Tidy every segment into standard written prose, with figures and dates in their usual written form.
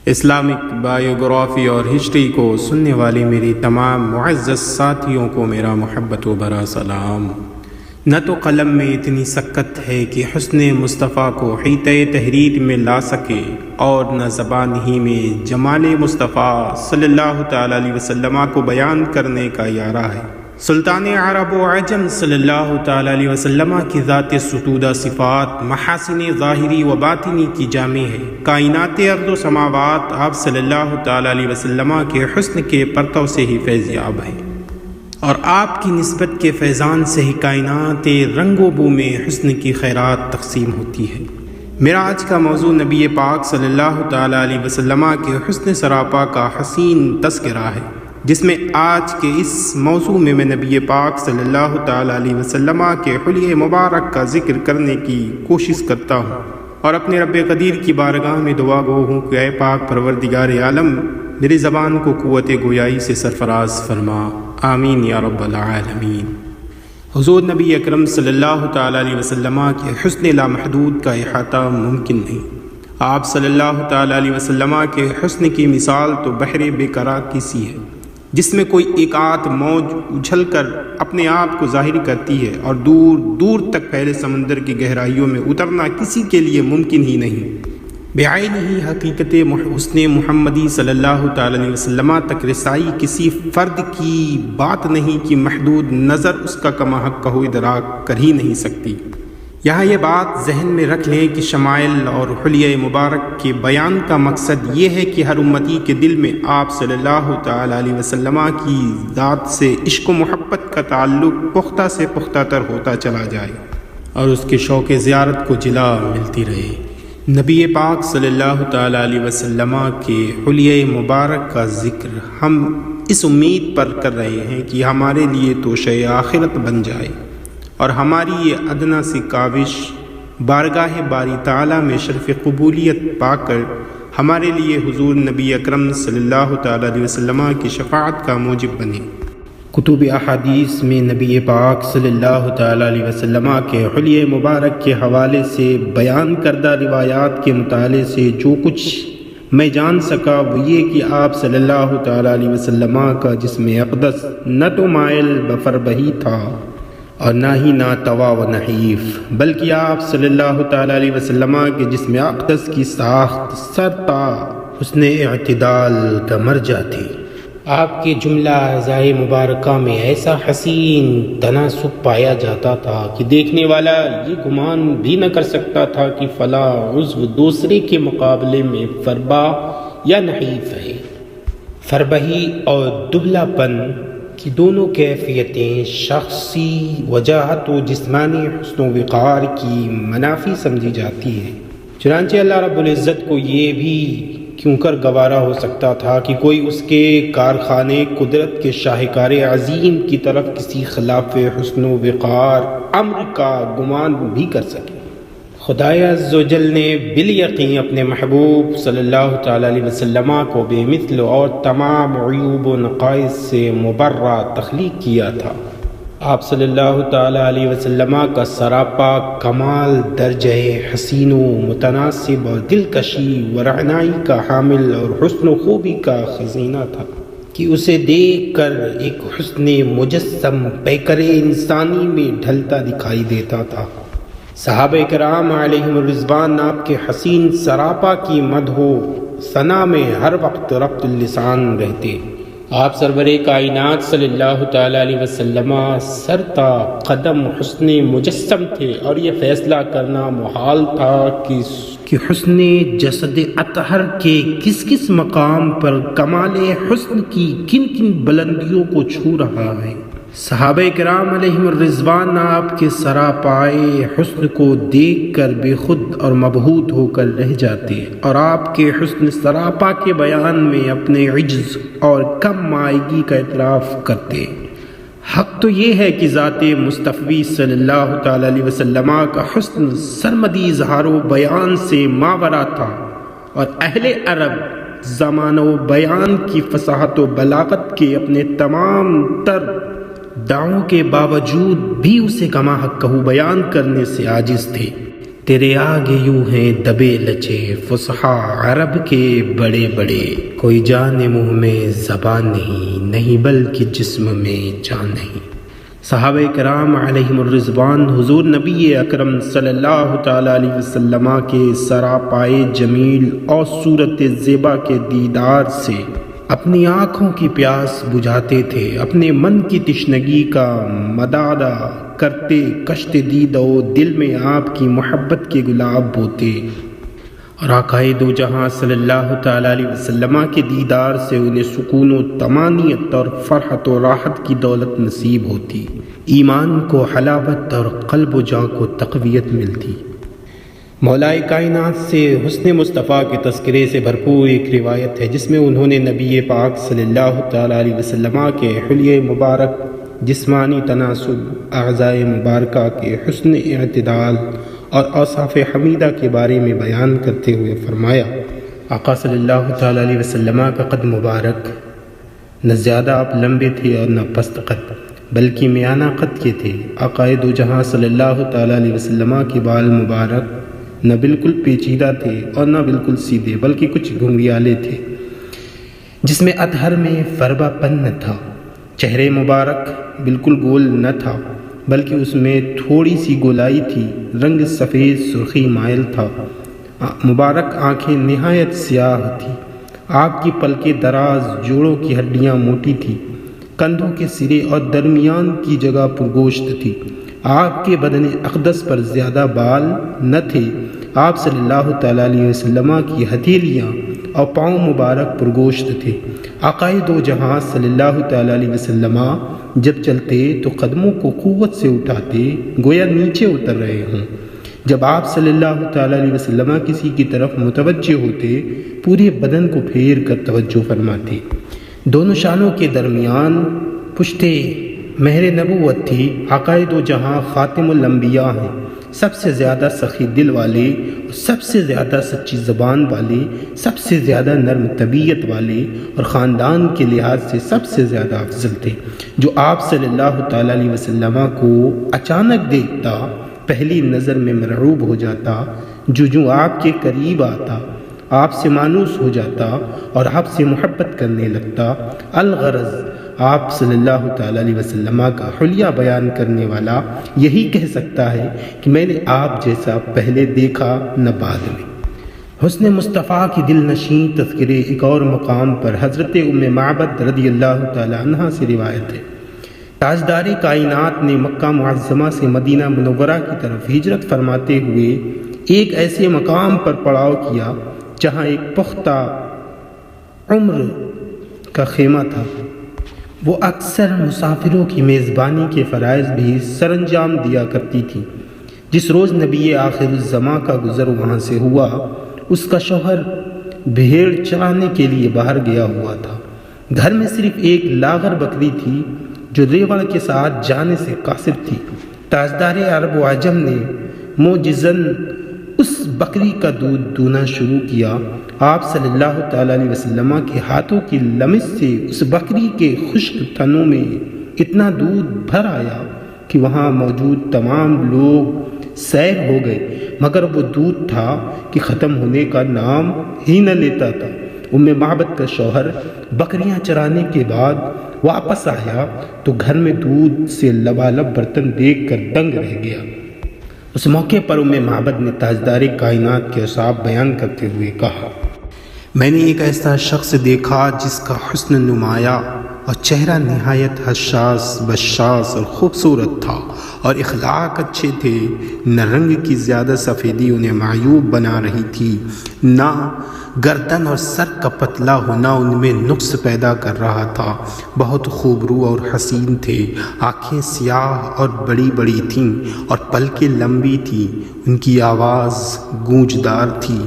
Islamic biography اور history کو سننے والے میری تمام معزز ساتھیوں کو میرا محبت و برا سلام۔ نہ تو قلم میں اتنی سکت ہے کہ حسن مصطفیٰ کو حیطۂ تحریر میں لا سکے، اور نہ زبان ہی میں جمال مصطفیٰ صلی اللہ تعالیٰ علیہ وسلم کو بیان کرنے کا یارہ ہے۔ سلطان عرب و عجم صلی اللہ تعالیٰ علیہ وسلم کی ذات ستودہ صفات محاسن ظاہری و باطنی کی جامع ہے۔ کائنات ارض و سماوات آپ صلی اللہ تعالیٰ علیہ وسلم کے حسن کے پرتو سے ہی فیضیاب ہے، اور آپ کی نسبت کے فیضان سے ہی کائنات رنگ و بو میں حسن کی خیرات تقسیم ہوتی ہے۔ میرا آج کا موضوع نبی پاک صلی اللہ تعالیٰ علیہ وسلم کے حسن سراپا کا حسین تذکرہ ہے، جس میں آج کے اس موضوع میں نبی پاک صلی اللہ تعالیٰ علیہ وسلم کے حلیہ مبارک کا ذکر کرنے کی کوشش کرتا ہوں، اور اپنے رب قدیر کی بارگاہ میں دعا گو ہوں کہ اے پاک پروردگار عالم میری زبان کو قوت گویائی سے سرفراز فرما، آمین یا رب العالمین۔ حضور نبی اکرم صلی اللہ تعالیٰ علیہ وسلم کے حسن لامحدود کا احاطہ ممکن نہیں۔ آپ صلی اللہ تعالیٰ علیہ وسلم کے حسن کی مثال تو بحر بے قرار کی سی ہے، جس میں کوئی ایک آدھ موج اچھل کر اپنے آپ کو ظاہر کرتی ہے، اور دور دور تک پھیلے سمندر کی گہرائیوں میں اترنا کسی کے لیے ممکن ہی نہیں۔ بعین ہی حقیقت حسن محمدی صلی اللہ تعالیٰ علیہ وسلم تک رسائی کسی فرد کی بات نہیں کہ محدود نظر اس کا کما حق کہو ادراک کر ہی نہیں سکتی۔ یہاں یہ بات ذہن میں رکھ لیں کہ شمائل اور حلیہ مبارک کے بیان کا مقصد یہ ہے کہ ہر امتی کے دل میں آپ صلی اللہ تعالیٰ علیہ وسلم کی ذات سے عشق و محبت کا تعلق پختہ سے پختہ تر ہوتا چلا جائے، اور اس کے شوق زیارت کو جلا ملتی رہے۔ نبی پاک صلی اللہ تعالیٰ علیہ وسلم کے حلیہ مبارک کا ذکر ہم اس امید پر کر رہے ہیں کہ ہمارے لیے توشہ آخرت بن جائے، اور ہماری یہ ادنا سی کاوش بارگاہ باری تعالیٰ میں شرف قبولیت پا کر ہمارے لیے حضور نبی اکرم صلی اللہ تعالیٰ علیہ وسلم کی شفاعت کا موجب بنے۔ کتب احادیث میں نبی پاک صلی اللہ تعالیٰ علیہ وسلم کے حلیہ مبارک کے حوالے سے بیان کردہ روایات کے مطالعے سے جو کچھ میں جان سکا وہ یہ کہ آپ صلی اللہ تعالیٰ علیہ وسلم کا جسم اقدس نہ تو مائل بفربہی تھا اور نہ ہی ناتوا و نحیف، بلکہ آپ صلی اللہ تعالیٰ علیہ وسلم کے جسم اقدس کی ساخت سرتا حسن اعتدال کا مرجع تھی۔ آپ کے جملہ اعضائے مبارکہ میں ایسا حسین تناسب پایا جاتا تھا کہ دیکھنے والا یہ گمان بھی نہ کر سکتا تھا کہ فلاں عضو دوسرے کے مقابلے میں فربا یا نحیف ہے۔ فربہی اور دبلا پن کی دونوں کیفیتیں شخصی وجاہت و جسمانی حسن و وقار کی منافی سمجھی جاتی ہیں، چنانچہ اللہ رب العزت کو یہ بھی کیوں کر گوارا ہو سکتا تھا کہ کوئی اس کے کارخانے قدرت کے شاہکار عظیم کی طرف کسی خلاف حسن و وقار امر کا گمان بھی کر سکے۔ خدای عز و جل نے بالیقین اپنے محبوب صلی اللہ تعالیٰ علیہ وسلم کو بے مثل اور تمام عیوب و نقائص سے مبرہ تخلیق کیا تھا۔ آپ صلی اللہ تعالیٰ علیہ وسلم کا سراپا کمال درجہ حسین و متناسب اور دلکشی و رعنائی کا حامل اور حسن و خوبی کا خزینہ تھا کہ اسے دیکھ کر ایک حسن مجسم پیکر انسانی میں ڈھلتا دکھائی دیتا تھا۔ صحابہ کرام علیہم الرضوان آپ کے حسین سراپا کی مدح و ثنا میں ہر وقت ربط اللسان رہتے۔ آپ سرور کائنات صلی اللہ تعالیٰ علیہ وسلم سرتا قدم حسن مجسم تھے، اور یہ فیصلہ کرنا محال تھا کہ حسن جسد اطہر کے کس کس مقام پر کمال حسن کی کن کن بلندیوں کو چھو رہا ہے۔ صحابہ کرام علیہم الرضوان آپ کے سراپائے حسن کو دیکھ کر بے خود اور مبہوت ہو کر رہ جاتے، اور آپ کے حسن سراپا کے بیان میں اپنے عجز اور کم مائگی کا اعتراف کرتے۔ حق تو یہ ہے کہ ذات مصطفی صلی اللہ تعالیٰ علیہ وسلم کا حسن سرمدی اظہار و بیان سے ماورا تھا، اور اہل عرب زمان و بیان کی فصاحت و بلاغت کے اپنے تمام تر دعووں کے باوجود بھی اسے کما حق کہو بیان کرنے سے عاجز تھے۔ تیرے آگے یوں ہیں دبے لچے فصحا عرب کے بڑے بڑے، کوئی جان منہ میں زبان نہیں بلکہ جسم میں جان نہیں۔ صحابہ کرام علیہم الرضوان حضور نبی اکرم صلی اللہ تعالیٰ علیہ وسلم کے سراپائے جمیل اور صورت زیبا کے دیدار سے اپنی آنکھوں کی پیاس بجھاتے تھے، اپنے من کی تشنگی کا مدادا کرتے، کشت دید و دل میں آپ کی محبت کے گلاب بوتے، اور آقائے دو جہاں صلی اللہ تعالیٰ علیہ وسلم کے دیدار سے انہیں سکون و طمانینت اور فرحت و راحت کی دولت نصیب ہوتی، ایمان کو حلاوت اور قلب و جاں کو تقویت ملتی۔ مولائے کائنات سے حسن مصطفیٰ کے تذکرے سے بھرپور ایک روایت ہے جس میں انہوں نے نبی پاک صلی اللہ تعالیٰ علیہ وسلم کے حلیہ مبارک، جسمانی تناسب، اعضائے مبارکہ کے حسن اعتدال اور اوصاف حمیدہ کے بارے میں بیان کرتے ہوئے فرمایا، آقا صلی اللہ تعالیٰ علیہ وسلم کا قد مبارک نہ زیادہ آپ لمبے تھے اور نہ پست قد، بلکہ میانہ قد کے تھے۔ آقا دو جہاں صلی اللہ تعالیٰ علیہ وسلم کے بال مبارک نہ بالکل پیچیدہ تھے اور نہ بالکل سیدھے، بلکہ کچھ گھنگریالے تھے جس میں اطہر میں فربہ پن نہ تھا۔ چہرے مبارک بالکل گول نہ تھا بلکہ اس میں تھوڑی سی گولائی تھی، رنگ سفید سرخی مائل تھا۔ مبارک آنکھیں نہایت سیاہ تھیں، آپ کی پلکیں دراز، جوڑوں کی ہڈیاں موٹی تھیں، کندھوں کے سرے اور درمیان کی جگہ پرگوشت تھی۔ آپ کے بدن اقدس پر زیادہ بال نہ تھے۔ آپ صلی اللہ تعالیٰ علیہ وسلم کی ہتھیلیاں اور پاؤں مبارک پرگوشت تھے۔ آقائے دو جہاں صلی اللہ تعالیٰ علیہ وسلم جب چلتے تو قدموں کو قوت سے اٹھاتے گویا نیچے اتر رہے ہوں۔ جب آپ صلی اللہ تعالیٰ علیہ وسلم کسی کی طرف متوجہ ہوتے پورے بدن کو پھیر کر توجہ فرماتے۔ دونوں شانوں کے درمیان پشتے مہر نبوت تھی۔ آقائے دو جہاں خاتم الانبیاء ہیں، سب سے زیادہ سخی دل والے، سب سے زیادہ سچی زبان والے، سب سے زیادہ نرم طبیعت والے، اور خاندان کے لحاظ سے سب سے زیادہ افضل تھے۔ جو آپ صلی اللہ تعالیٰ علیہ وسلم کو اچانک دیکھتا پہلی نظر میں مرعوب ہو جاتا، جو آپ کے قریب آتا آپ سے مانوس ہو جاتا اور آپ سے محبت کرنے لگتا۔ الغرض آپ صلی اللہ تعالیٰ علیہ وسلم کا حلیہ بیان کرنے والا یہی کہہ سکتا ہے کہ میں نے آپ جیسا پہلے دیکھا نہ بعد میں۔ حسن مصطفیٰ کی دل نشین تذکرے ایک اور مقام پر حضرت ام معبد رضی اللہ تعالیٰ عنہا سے روایت ہے، تاجدار کائنات نے مکہ معظمہ سے مدینہ منورہ کی طرف ہجرت فرماتے ہوئے ایک ایسے مقام پر پڑاؤ کیا جہاں ایک پختہ عمر کا خیمہ تھا۔ وہ اکثر مسافروں کی میزبانی کے فرائض بھی سر انجام دیا کرتی تھی۔ جس روز نبی آخر الزماں کا گزر وہاں سے ہوا، اس کا شوہر بھیڑ چرانے کے لیے باہر گیا ہوا تھا۔ گھر میں صرف ایک لاغر بکری تھی جو ریوڑ کے ساتھ جانے سے قاصر تھی۔ تاجدار عرب و عجم نے معجزاً اس بکری کا دودھ دونا شروع کیا۔ آپ صلی اللہ تعالیٰ علیہ وسلم کے ہاتھوں کی لمس سے اس بکری کے خشک تھنوں میں اتنا دودھ بھر آیا کہ وہاں موجود تمام لوگ سیر ہو گئے، مگر وہ دودھ تھا کہ ختم ہونے کا نام ہی نہ لیتا تھا۔ ام معبد کا شوہر بکریاں چرانے کے بعد واپس آیا تو گھر میں دودھ سے لبالب برتن دیکھ کر دنگ رہ گیا۔ اس موقع پر ام معبد نے تاجدار کائنات کے اوصاف بیان کرتے ہوئے کہا، میں نے ایک ایسا شخص دیکھا جس کا حسن نمایاں اور چہرہ نہایت حساس، بشاش اور خوبصورت تھا، اور اخلاق اچھے تھے۔ نہ رنگ کی زیادہ سفیدی انہیں معیوب بنا رہی تھی، نہ گردن اور سر کا پتلا ہونا ان میں نقص پیدا کر رہا تھا۔ بہت خوبرو اور حسین تھے، آنکھیں سیاہ اور بڑی بڑی تھیں اور پلکیں لمبی تھیں۔ ان کی آواز گونجدار تھی،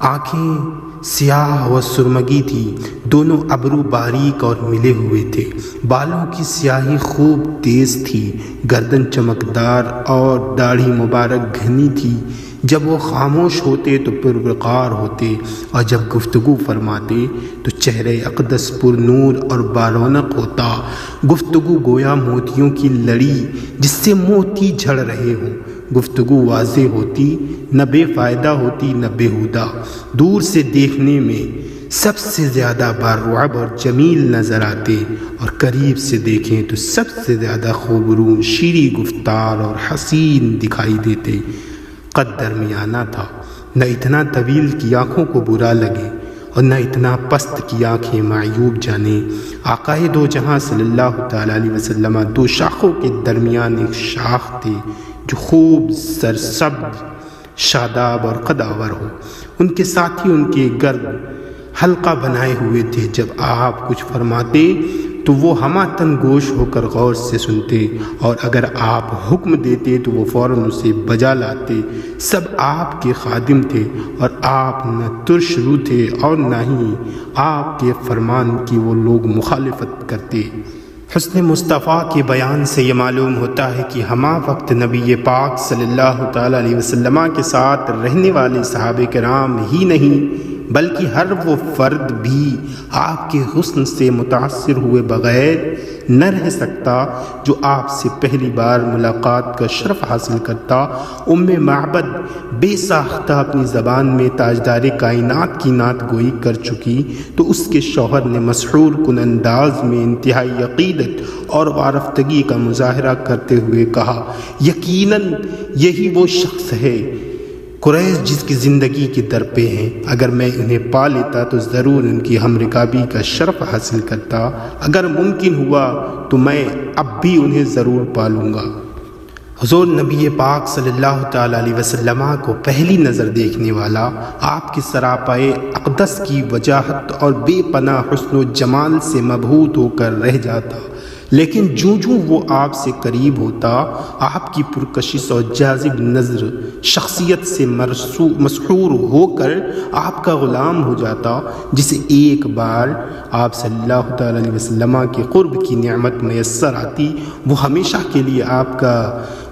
آنکھیں سیاہ و سرمگی تھی، دونوں ابرو باریک اور ملے ہوئے تھے، بالوں کی سیاہی خوب تیز تھی، گردن چمکدار اور داڑھی مبارک گھنی تھی۔ جب وہ خاموش ہوتے تو پروقار ہوتے، اور جب گفتگو فرماتے تو چہرے اقدس پر نور اور بارونق ہوتا۔ گفتگو گویا موتیوں کی لڑی جس سے موتی جھڑ رہے ہوں، گفتگو واضح ہوتی، نہ بے فائدہ ہوتی نہ بیہودہ، دور سے دیکھنے میں سب سے زیادہ بارعب اور جمیل نظر آتے، اور قریب سے دیکھیں تو سب سے زیادہ خوبرو، شیریں گفتار اور حسین دکھائی دیتے۔ قد درمیانہ تھا، نہ اتنا طویل کی آنکھوں کو برا لگے اور نہ اتنا پست کی آنکھیں معیوب جانے۔ آقائے دو جہاں صلی اللہ تعالیٰ علیہ وسلم دو شاخوں کے درمیان ایک شاخ تھے جو خوب سرسبز، شاداب اور قدآور ہو۔ ان کے ساتھی ان کے گرد حلقہ بنائے ہوئے تھے۔ جب آپ کچھ فرماتے تو وہ ہمہ گوش ہو کر غور سے سنتے، اور اگر آپ حکم دیتے تو وہ فوراً اسے بجا لاتے۔ سب آپ کے خادم تھے، اور آپ نہ ترش رو تھے اور نہ ہی آپ کے فرمان کی وہ لوگ مخالفت کرتے۔ حسن مصطفیٰ کے بیان سے یہ معلوم ہوتا ہے کہ ہمہ وقت نبی پاک صلی اللہ تعالیٰ علیہ وسلم کے ساتھ رہنے والے صحابہ کرام ہی نہیں بلکہ ہر وہ فرد بھی آپ کے حسن سے متاثر ہوئے بغیر نہ رہ سکتا جو آپ سے پہلی بار ملاقات کا شرف حاصل کرتا۔ معبد بے ساختہ اپنی زبان میں تاجدار کائنات کی نعت گوئی کر چکی تو اس کے شوہر نے مسحور کن انداز میں انتہائی عقیدت اور وارفتگی کا مظاہرہ کرتے ہوئے کہا، یقیناً یہی وہ شخص ہے قریش جس کی زندگی کے در پہ ہیں۔ اگر میں انہیں پا لیتا تو ضرور ان کی ہم رکابی کا شرف حاصل کرتا، اگر ممکن ہوا تو میں اب بھی انہیں ضرور پالوں گا۔ حضور نبی پاک صلی اللہ تعالیٰ علیہ وسلم کو پہلی نظر دیکھنے والا آپ کے سراپائے اقدس کی وجاہت اور بے پناہ حسن و جمال سے مبہوت ہو کر رہ جاتا، لیکن جوں وہ آپ سے قریب ہوتا آپ کی پرکشش اور جاذب نظر شخصیت سے مسحور ہو کر آپ کا غلام ہو جاتا، جسے ایک بار آپ صلی اللہ تعالیٰ علیہ وسلم کے قرب کی نعمت میسر آتی وہ ہمیشہ کے لیے آپ کا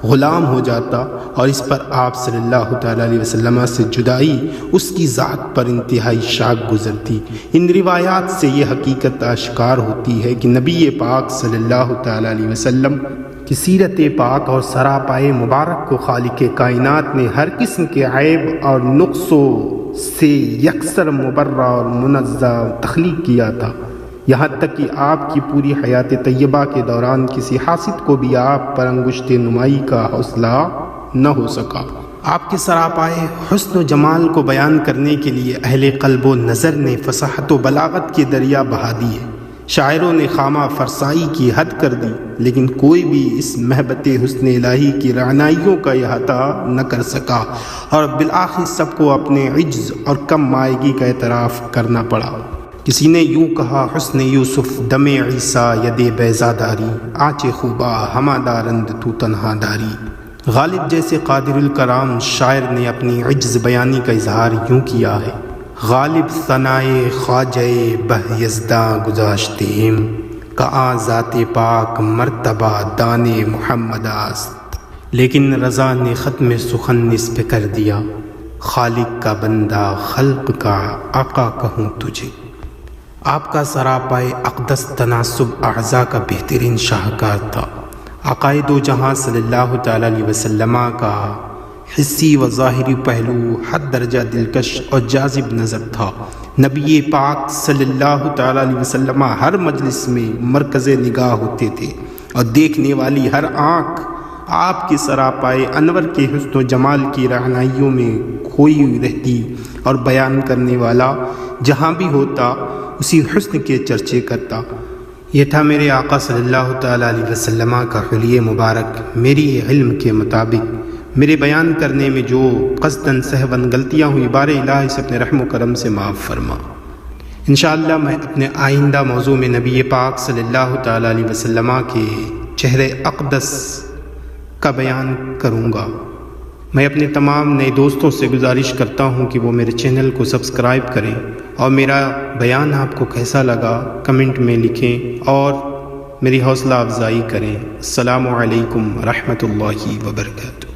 غلام ہو جاتا، اور اس پر آپ صلی اللہ تعالیٰ علیہ وسلم سے جدائی اس کی ذات پر انتہائی شاک گزرتی۔ ان روایات سے یہ حقیقت آشکار ہوتی ہے کہ نبی پاک صلی اللہ تعالیٰ علیہ وسلم کی سیرت پاک اور سراپائے مبارک کو خالق کائنات نے ہر قسم کے عیب اور نقصوں سے یکسر مبرہ اور منزہ تخلیق کیا تھا، یہاں تک کہ آپ کی پوری حیات طیبہ کے دوران کسی حاسد کو بھی آپ پر انگشت نمائی کا حوصلہ نہ ہو سکا۔ آپ کے سراپائے حسن و جمال کو بیان کرنے کے لیے اہل قلب و نظر نے فصاحت و بلاغت کے دریا بہا دیے، شاعروں نے خامہ فرسائی کی حد کر دی، لیکن کوئی بھی اس محبت حسن الہی کی رعنائیوں کا احاطہ نہ کر سکا، اور بالآخر سب کو اپنے عجز اور کم مائگی کا اعتراف کرنا پڑا۔ کسی نے یوں کہا، حسن یوسف دم عیسیٰ ید بیضا داری، آنچ خوبا ہمہ دارند تو تنہا داری۔ غالب جیسے قادر الکرام شاعر نے اپنی عجز بیانی کا اظہار یوں کیا ہے، غالب ثنائے خواجہ بہ یزداں گذاشتیم، کہاں ذات پاک مرتبہ دان محمد است، لیکن رضا نے ختم سخن نسب کر دیا، خالق کا بندہ خلق کا آقا کہوں تجھے۔ آپ کا سراپائے اقدس تناسب اعضاء کا بہترین شاہکار تھا۔ آقائے دو جہاں صلی اللہ تعالیٰ علیہ وسلم کا حسی و ظاہری پہلو حد درجہ دلکش اور جاذب نظر تھا۔ نبی پاک صلی اللہ تعالیٰ علیہ وسلم ہر مجلس میں مرکز نگاہ ہوتے تھے، اور دیکھنے والی ہر آنکھ آپ کے سراپائے انور کے حسن و جمال کی رعنائیوں میں کھوئی رہتی، اور بیان کرنے والا جہاں بھی ہوتا اسی حسن کے چرچے کرتا۔ یہ تھا میرے آقا صلی اللہ تعالیٰ علیہ وسلم کا حلیہ مبارک۔ میری علم کے مطابق میرے بیان کرنے میں جو قصداً سہواً غلطیاں ہوئی، بار الہی سے اپنے رحم و کرم سے معاف فرما۔ انشاءاللہ میں اپنے آئندہ موضوع میں نبی پاک صلی اللہ تعالیٰ علیہ وسلم کے چہرے اقدس کا بیان کروں گا۔ میں اپنے تمام نئے دوستوں سے گزارش کرتا ہوں کہ وہ میرے چینل کو سبسکرائب کریں، اور میرا بیان آپ کو کیسا لگا کمنٹ میں لکھیں اور میری حوصلہ افزائی کریں۔ السلام علیکم ورحمۃ اللہ وبرکاتہ۔